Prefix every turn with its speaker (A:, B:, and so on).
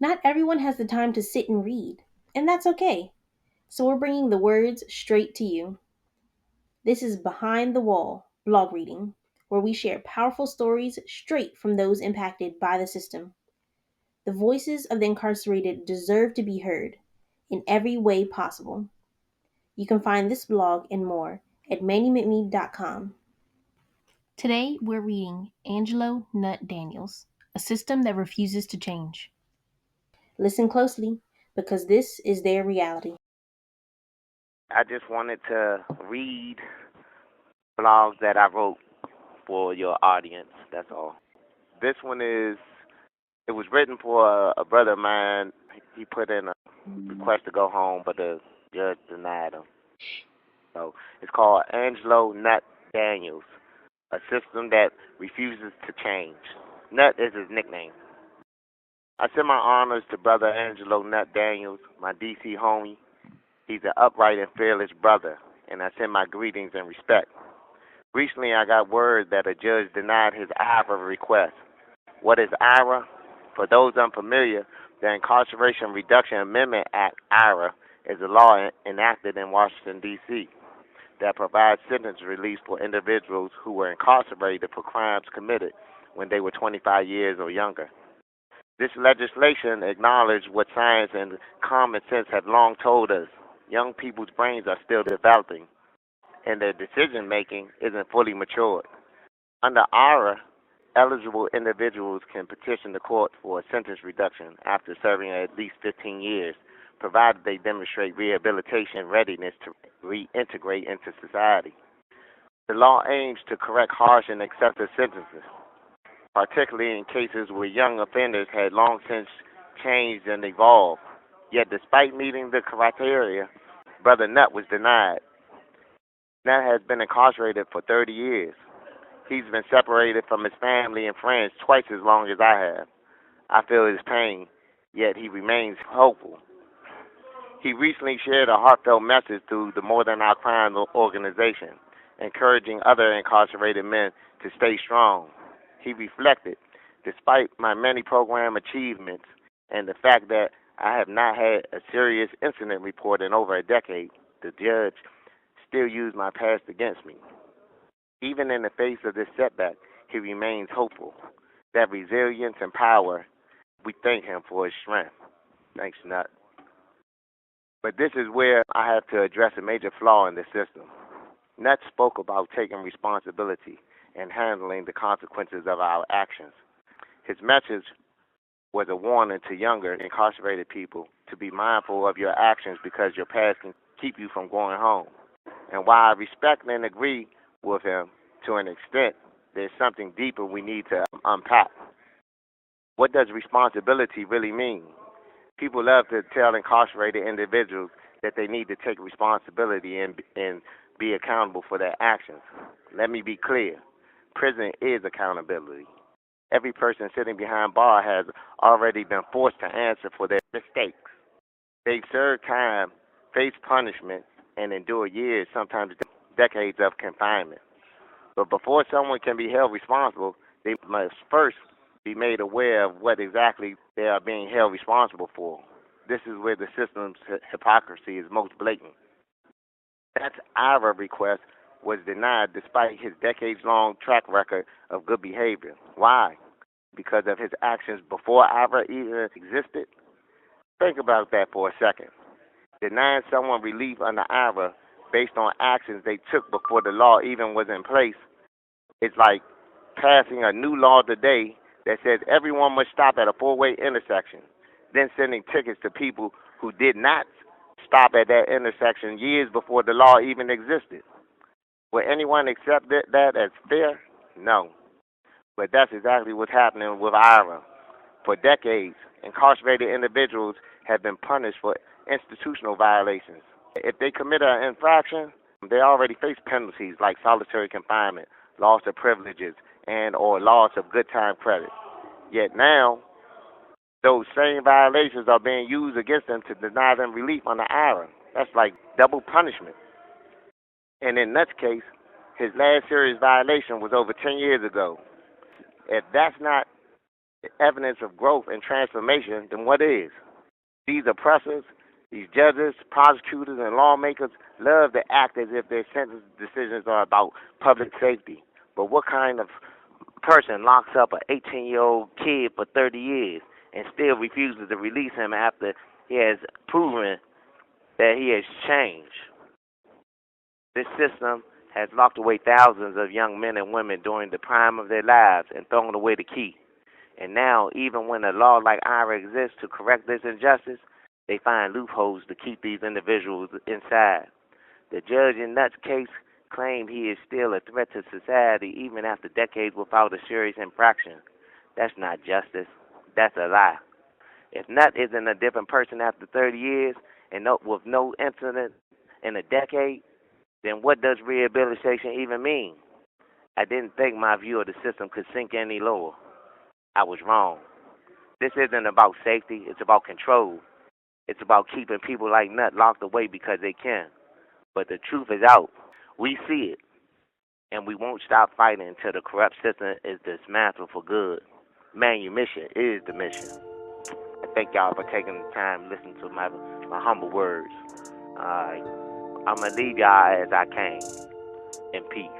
A: Not everyone has the time to sit and read, and that's okay. So we're bringing the words straight to you. This is Behind the Wall blog reading, where we share powerful stories straight from those impacted by the system. The voices of the incarcerated deserve to be heard in every way possible. You can find this blog and more at manumintme.com. Today we're reading Angelo Nut Daniels, A System That Refuses to Change. Listen closely, because this is their reality.
B: I just wanted to read blogs that I wrote for your audience. That's all. This one it was written for a brother of mine. He put in a request to go home, but the judge denied him. So it's called Angelo Nut Daniels, a system that refuses to change. Nut is his nickname. I send my honors to Brother Angelo Nut Daniels, my DC homie. He's an upright and fearless brother, and I send my greetings and respect. Recently, I got word that a judge denied his IRA request. What is IRA? For those unfamiliar, the Incarceration Reduction Amendment Act, IRA, is a law enacted in Washington, D.C. that provides sentence release for individuals who were incarcerated for crimes committed when they were 25 years or younger. This legislation acknowledged what science and common sense have long told us. Young people's brains are still developing, and their decision making isn't fully matured. Under IRA, eligible individuals can petition the court for a sentence reduction after serving at least 15 years, provided they demonstrate rehabilitation readiness to reintegrate into society. The law aims to correct harsh and excessive sentences, particularly in cases where young offenders had long since changed and evolved. Yet, despite meeting the criteria, Brother Nutt was denied. Nutt has been incarcerated for 30 years. He's been separated from his family and friends twice as long as I have. I feel his pain, yet he remains hopeful. He recently shared a heartfelt message through the More Than Our Crime organization, encouraging other incarcerated men to stay strong. He reflected, despite my many program achievements and the fact that I have not had a serious incident report in over a decade, the judge still used my past against me. Even in the face of this setback, he remains hopeful. That resilience and power, we thank him for his strength. Thanks, Nut. But this is where I have to address a major flaw in the system. Nut spoke about taking responsibility and handling the consequences of our actions. His message was a warning to younger incarcerated people to be mindful of your actions because your past can keep you from going home. And while I respect and agree with him to an extent, there's something deeper we need to unpack. What does responsibility really mean? People love to tell incarcerated individuals that they need to take responsibility and be accountable for their actions. Let me be clear. Prison is accountability. Every person sitting behind bars has already been forced to answer for their mistakes. They've served time, faced punishment, and endured years, sometimes decades of confinement. But before someone can be held responsible, they must first be made aware of what exactly they are being held responsible for. This is where the system's hypocrisy is most blatant. That IRA request was denied despite his decades-long track record of good behavior. Why? Because of his actions before IRA even existed? Think about that for a second. Denying someone relief under IRA based on actions they took before the law even was in place is like passing a new law today that says everyone must stop at a four-way intersection, then sending tickets to people who did not stop at that intersection years before the law even existed. Will anyone accept that as fair? No. But that's exactly what's happening with IRA. For decades, incarcerated individuals have been punished for institutional violations. If they commit an infraction, they already face penalties like solitary confinement, loss of privileges, and or loss of good time credit. Yet now, those same violations are being used against them to deny them relief under IRA. That's like double punishment. And in Nutt's case, his last serious violation was over 10 years ago. If that's not evidence of growth and transformation, then what is? These oppressors, these judges, prosecutors, and lawmakers love to act as if their sentence decisions are about public safety. But what kind of person locks up an 18-year-old kid for 30 years and still refuses to release him after he has proven that he has changed? This system has locked away thousands of young men and women during the prime of their lives and thrown away the key. And now, even when a law like IRA exists to correct this injustice, they find loopholes to keep these individuals inside. The judge in Nutt's case claimed he is still a threat to society even after decades without a serious infraction. That's not justice. That's a lie. If Nutt isn't a different person after 30 years and with no incident in a decade, then what does rehabilitation even mean? I didn't think my view of the system could sink any lower. I was wrong. This isn't about safety, it's about control. It's about keeping people like Nutt locked away because they can. But the truth is out. We see it. And we won't stop fighting until the corrupt system is dismantled for good. Manumission is the mission. I thank y'all for taking the time to listen to my humble words. I'm going to leave y'all as I came. In peace.